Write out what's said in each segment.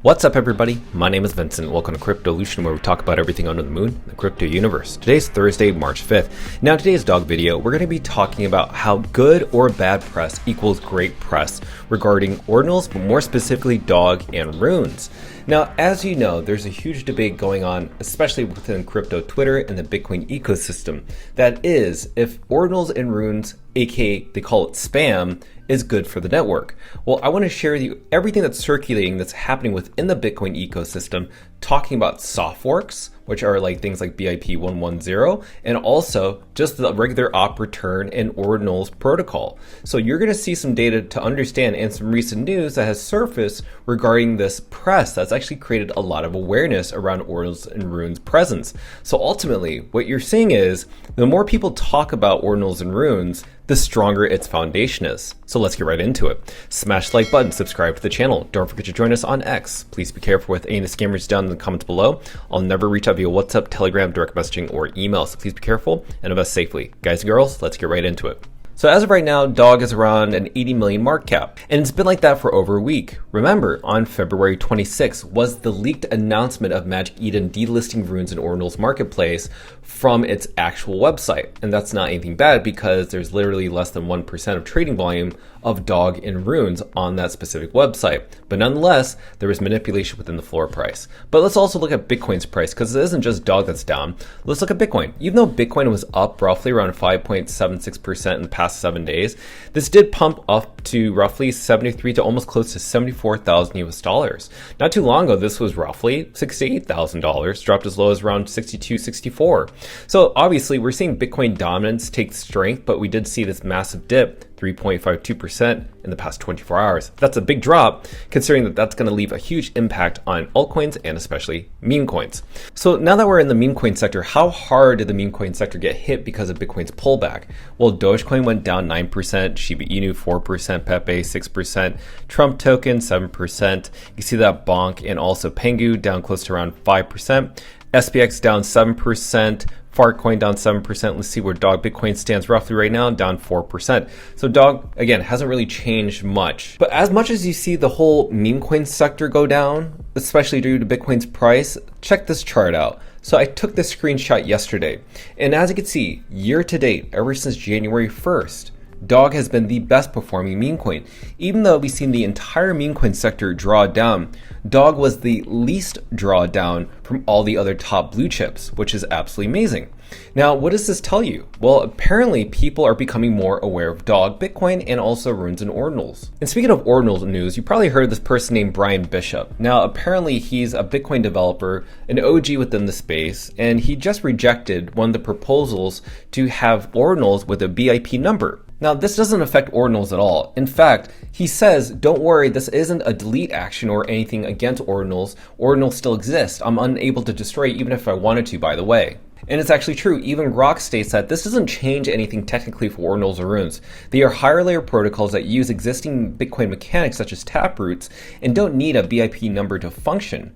What's up, everybody? My name is Vincent. Welcome to Cryptolution, where we talk about everything under the moon, the crypto universe. Today's Thursday, March 5th. Now, in today's dog video, we're going to be talking about how good or bad press equals great press regarding ordinals, but more specifically dog and runes. Now, as you know, there's a huge debate going on, especially within crypto Twitter and the Bitcoin ecosystem. That is, if ordinals and runes, aka they call it spam, is good for the network. Well, I want to share with you everything that's circulating that's happening within the Bitcoin ecosystem, talking about soft forks, which are like things like BIP 110, and also just the regular op return and ordinals protocol. So you're going to see some data to understand and some recent news that has surfaced regarding this press that's actually created a lot of awareness around ordinals and runes presence. So ultimately, what you're seeing is the more people talk about ordinals and runes, the stronger its foundation is. So let's get right into it. Smash the like button, subscribe to the channel. Don't forget to join us on X. Please be careful with any of the scammers down in the comments below. I'll never reach out via WhatsApp, Telegram, direct messaging, or email, so please be careful and invest safely. Guys and girls, let's get right into it. So as of right now, Dog is around an 80 million market cap, and it's been like that for over a week. Remember, on February 26th was the leaked announcement of Magic Eden delisting runes and ordinals marketplace from its actual website. And that's not anything bad because there's literally less than 1% of trading volume of Dog and runes on that specific website. But nonetheless, there was manipulation within the floor price. But let's also look at Bitcoin's price, because it isn't just Dog that's down. Let's look at Bitcoin. Even though Bitcoin was up roughly around 5.76% in the past 7 days, this did pump up to roughly 73 to almost close to 74,000 US dollars. Not too long ago, this was roughly $68,000, dropped as low as around 62, 64. So obviously we're seeing Bitcoin dominance take strength, but we did see this massive dip, 3.52% in the past 24 hours. That's a big drop, considering that that's going to leave a huge impact on altcoins and especially meme coins. So now that we're in the meme coin sector, how hard did the meme coin sector get hit because of Bitcoin's pullback? Well, Dogecoin went down 9%, Shiba Inu 4%, Pepe 6%, Trump token 7%. You see that Bonk and also Pengu down close to around 5%. SPX down 7%, Fartcoin down 7%. Let's see where Dog Bitcoin stands roughly right now, down 4%. So Dog, again, hasn't really changed much. But as much as you see the whole meme coin sector go down, especially due to Bitcoin's price, check this chart out. So I took this screenshot yesterday, and as you can see, year to date, ever since January 1st, Dog has been the best performing meme coin. Even though we've seen the entire meme coin sector draw down, Dog was the least draw down from all the other top blue chips, which is absolutely amazing. Now, what does this tell you? Well, apparently people are becoming more aware of Dog, Bitcoin, and also runes and ordinals. And speaking of ordinals news, you probably heard of this person named Brian Bishop. Now, apparently he's a Bitcoin developer, an OG within the space, and he just rejected one of the proposals to have ordinals with a BIP number. Now, this doesn't affect ordinals at all. In fact, he says, don't worry, this isn't a delete action or anything against ordinals. Ordinals still exist. I'm unable to destroy it even if I wanted to, by the way. And it's actually true. Even Grok states that this doesn't change anything technically for ordinals or runes. They are higher layer protocols that use existing Bitcoin mechanics such as taproots and don't need a BIP number to function.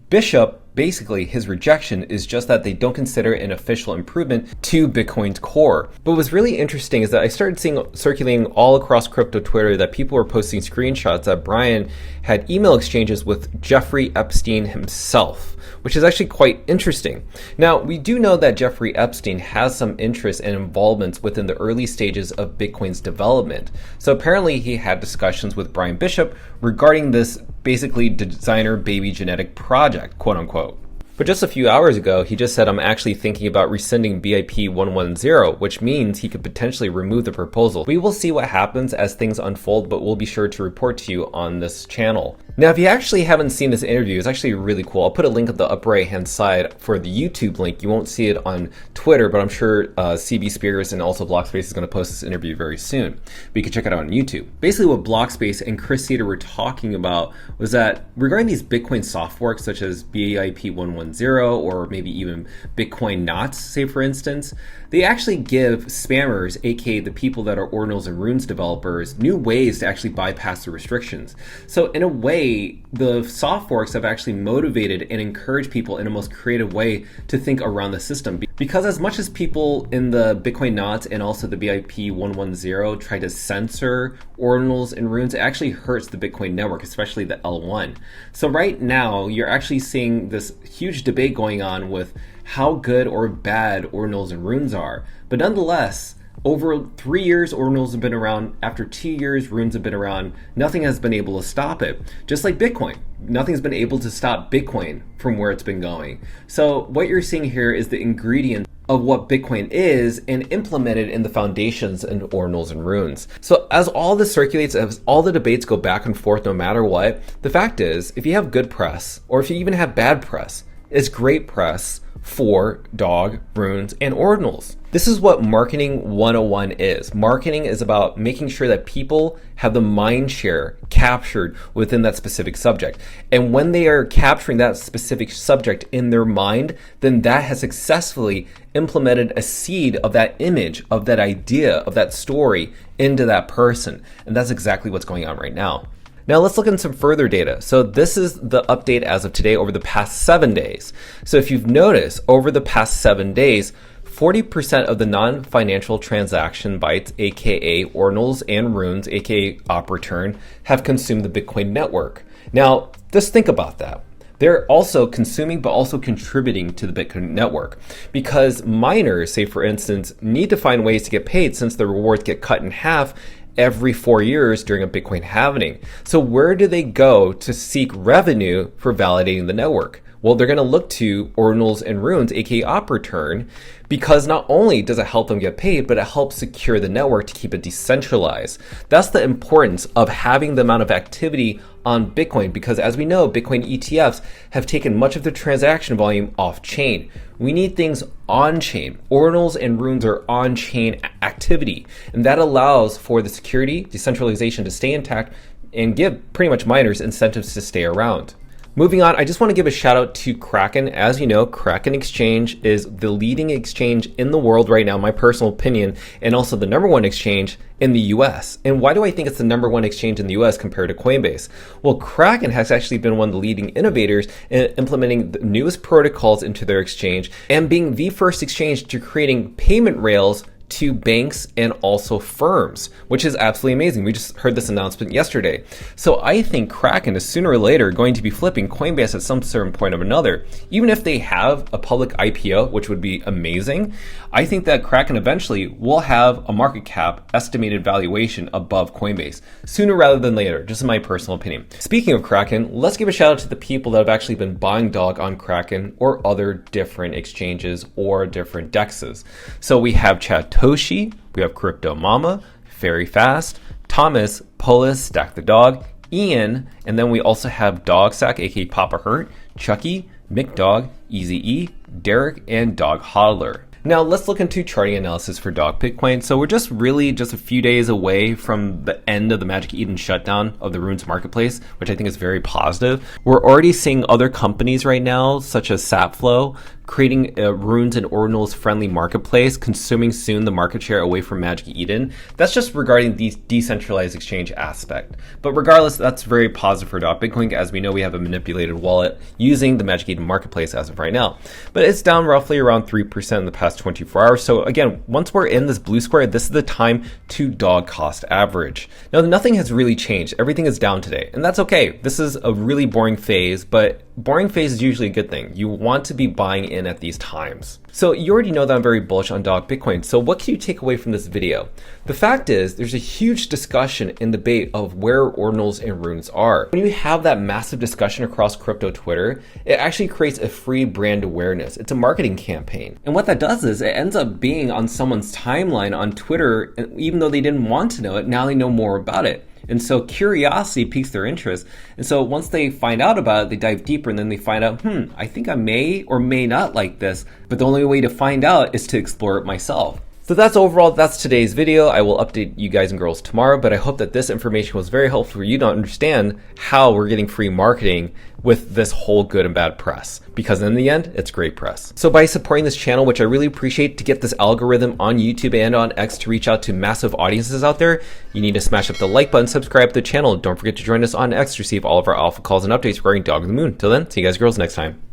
Bishop, basically his rejection is just that they don't consider it an official improvement to Bitcoin's core. But what's really interesting is that I started seeing circulating all across crypto Twitter that people were posting screenshots that Brian had email exchanges with Jeffrey Epstein himself, which is actually quite interesting. Now, we do know that Jeffrey Epstein has some interest and involvements within the early stages of Bitcoin's development. So apparently he had discussions with Brian Bishop regarding this basically designer baby genetic project, quote unquote. But just a few hours ago, he just said, I'm actually thinking about rescinding BIP 110, which means he could potentially remove the proposal. We will see what happens as things unfold, but we'll be sure to report to you on this channel. Now, if you actually haven't seen this interview, it's actually really cool. I'll put a link at the upper right hand side for the YouTube link. You won't see it on Twitter, but I'm sure CB Spears and also Blockspace is going to post this interview very soon. But you can check it out on YouTube. Basically what Blockspace and Chris Cedar were talking about was that regarding these Bitcoin soft forks such as BIP 110, 110 or maybe even Bitcoin knots, say for instance, they actually give spammers, aka the people that are Ordinals and Runes developers, new ways to actually bypass the restrictions. So in a way, the soft forks have actually motivated and encouraged people in a most creative way to think around the system. Because as much as people in the Bitcoin knots and also the BIP 110 try to censor Ordinals and Runes, it actually hurts the Bitcoin network, especially the L1. So right now, you're actually seeing this huge debate going on with how good or bad Ordinals and Runes are. But nonetheless, over 3 years, Ordinals have been around. After 2 years, Runes have been around. Nothing has been able to stop it. Just like Bitcoin. Nothing's been able to stop Bitcoin from where it's been going. So what you're seeing here is the ingredient of what Bitcoin is and implemented in the foundations in Ordinals and Runes. So as all this circulates, as all the debates go back and forth no matter what, the fact is, if you have good press, or if you even have bad press, it's great press for Dog, Runes, and Ordinals. This is what marketing 101 is. Marketing is about making sure that people have the mind share captured within that specific subject. And when they are capturing that specific subject in their mind, then that has successfully implemented a seed of that image, of that idea, of that story into that person. And that's exactly what's going on right now. Now let's look at some further data. So this is the update as of today over the past 7 days. So if you've noticed, over the past 7 days, 40% of the non-financial transaction bytes, aka Ordinals and Runes, aka op return, have consumed the Bitcoin network. Now, just think about that. They're also consuming but also contributing to the Bitcoin network, because miners, say for instance, need to find ways to get paid since the rewards get cut in half every 4 years during a Bitcoin halving. So where do they go to seek revenue for validating the network? Well, they're going to look to Ordinals and Runes, aka op return, because not only does it help them get paid, but it helps secure the network to keep it decentralized. That's the importance of having the amount of activity on Bitcoin, because as we know, Bitcoin ETFs have taken much of the transaction volume off chain. We need things on chain. Ordinals and Runes are on chain activity, and that allows for the security, decentralization to stay intact and give pretty much miners incentives to stay around. Moving on, I just want to give a shout out to Kraken. As you know, Kraken Exchange is the leading exchange in the world right now, my personal opinion, and also the number one exchange in the US. And why do I think it's the number one exchange in the US compared to Coinbase? Well, Kraken has actually been one of the leading innovators in implementing the newest protocols into their exchange and being the first exchange to creating payment rails to banks and also firms, which is absolutely amazing. We just heard this announcement yesterday. So I think Kraken is sooner or later going to be flipping Coinbase at some certain point or another. Even if they have a public IPO, which would be amazing, I think that Kraken eventually will have a market cap estimated valuation above Coinbase, sooner rather than later, just in my personal opinion. Speaking of Kraken, let's give a shout out to the people that have actually been buying Dog on Kraken or other different exchanges or different dexes. So we have Toshi, we have Crypto Mama, Very Fast, Thomas, Polis, Stack the Dog, Ian, and then we also have Dogsack, aka Papa Hurt, Chucky, McDog, Easy E, Derek, and Dog Hodler. Now let's look into charting analysis for Dog Bitcoin. So we're just a few days away from the end of the Magic Eden shutdown of the Runes marketplace, which I think is very positive. We're already seeing other companies right now, such as Sapflow, creating a Runes and Ordinals friendly marketplace, consuming soon the market share away from Magic Eden. That's just regarding the decentralized exchange aspect. But regardless, that's very positive for Bitcoin. As we know, we have a manipulated wallet using the Magic Eden marketplace as of right now. But it's down roughly around 3% in the past 24 hours. So again, once we're in this blue square, this is the time to dog cost average. Now, nothing has really changed. Everything is down today, and that's okay. This is a really boring phase, but boring phase is usually a good thing. You want to be buying in at these times. So you already know that I'm very bullish on Dog Bitcoin. So what can you take away from this video? The fact is, there's a huge discussion and debate of where Ordinals and Runes are. When you have that massive discussion across crypto Twitter, it actually creates a free brand awareness. It's a marketing campaign. And what that does is it ends up being on someone's timeline on Twitter, and even though they didn't want to know it, now they know more about it. And so curiosity piques their interest. And so once they find out about it, they dive deeper and then they find out, I think I may or may not like this, but the only way to find out is to explore it myself. So that's today's video. I will update you guys and girls tomorrow, but I hope that this information was very helpful for you to understand how we're getting free marketing with this whole good and bad press, because in the end, it's great press. So by supporting this channel, which I really appreciate, to get this algorithm on YouTube and on X to reach out to massive audiences out there, you need to smash up the like button, subscribe to the channel. Don't forget to join us on X to receive all of our alpha calls and updates regarding Dog of the Moon. Till then, see you guys girls next time.